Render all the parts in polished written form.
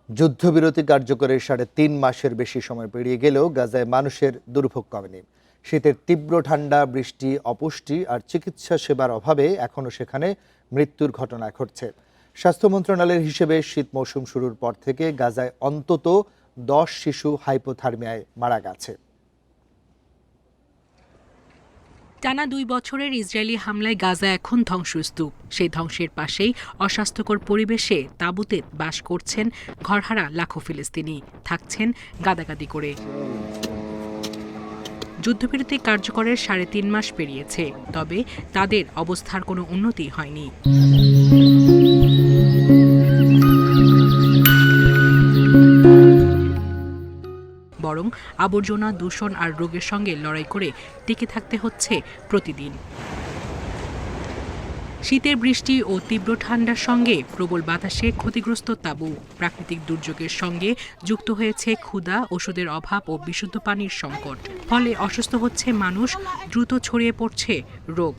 যুদ্ধবিরতি কার্যকরের ৩.৫ মাসের বেশি সময় পেরিয়ে গেলেও গাজায় মানুষের দুর্ভোগ কমেনি। শীতের তীব্র ঠান্ডা, বৃষ্টি, অপুষ্টি আর চিকিৎসা সেবার অভাবে এখনও সেখানে মৃত্যুর ঘটনা ঘটছে। স্বাস্থ্য মন্ত্রণালয়ের হিসেবে শীত মৌসুম শুরুর পর থেকে গাজায় অন্তত 10 শিশু হাইপোথার্মিয়ায় মারা গেছে। টানা 2 বছরের ইসরায়েলি হামলায় গাজা এখন ধ্বংসস্তূপ। সেই ধ্বংসের পাশেই অস্বাস্থ্যকর পরিবেশে তাঁবুতে বাস করছেন ঘরহারা লাখো ফিলিস্তিনি, থাকছেন গাদাগাদি করে। যুদ্ধবিরতি কার্যকরের 3.5 মাস পেরিয়েছে, তবে তাদের অবস্থার কোনো উন্নতি হয়নি। বরং আবর্জনা, দূষণ আর রোগের সঙ্গে লড়াই করে টিকে থাকতে হচ্ছে প্রতিদিন। শীতের বৃষ্টি ও তীব্র ঠান্ডার সঙ্গে প্রবল বাতাসে ক্ষতিগ্রস্ত তাঁবু, প্রাকৃতিক দুর্যোগের সঙ্গে যুক্ত হয়েছে ক্ষুধা, ওষুধের অভাব ও বিশুদ্ধ পানির সংকট। ফলে অসুস্থ হচ্ছে মানুষ, দ্রুত ছড়িয়ে পড়ছে রোগ।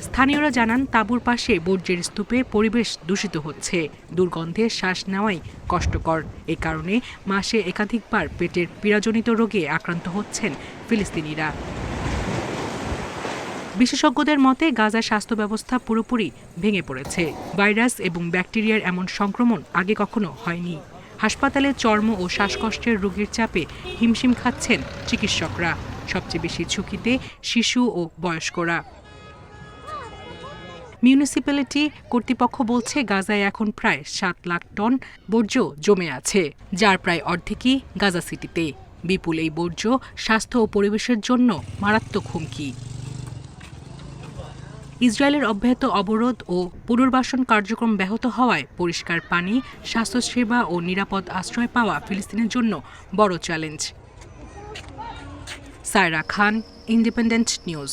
স্থানীয়রা জানান, তাঁবুর পাশে বর্জ্যের স্তূপে পরিবেশ দূষিত হচ্ছে, দুর্গন্ধে শ্বাস নেওয়াই কষ্টকর। এ কারণে মাসে একাধিকবার পেটের পীড়াজনিত রোগে আক্রান্ত হচ্ছেন ফিলিস্তিনিরা। বিশেষজ্ঞদের মতে গাজার স্বাস্থ্য ব্যবস্থা পুরোপুরি ভেঙে পড়েছে। ভাইরাস এবং ব্যাকটেরিয়ার এমন সংক্রমণ আগে কখনো হয়নি। হাসপাতালে চর্ম ও শ্বাসকষ্টের রোগীর চাপে হিমশিম খাচ্ছেন চিকিৎসকরা। সবচেয়ে বেশি ঝুঁকিতে শিশু ও বয়স্করা। মিউনিসিপ্যালিটি কর্তৃপক্ষ বলছে, গাজায় এখন প্রায় 7 লাখ টন বর্জ্য জমে আছে, যার প্রায় অর্ধেকই গাজা সিটিতে। বিপুল এই বর্জ্য স্বাস্থ্য ও পরিবেশের জন্য মারাত্মক হুমকি। ইসরায়েলের অব্যাহত অবরোধ ও পুনর্বাসন কার্যক্রম ব্যাহত হওয়ায় পরিষ্কার পানি, স্বাস্থ্যসেবা ও নিরাপদ আশ্রয় পাওয়া ফিলিস্তিনের জন্য বড় চ্যালেঞ্জ। সায়রা খান, ইন্ডিপেন্ডেন্ট নিউজ।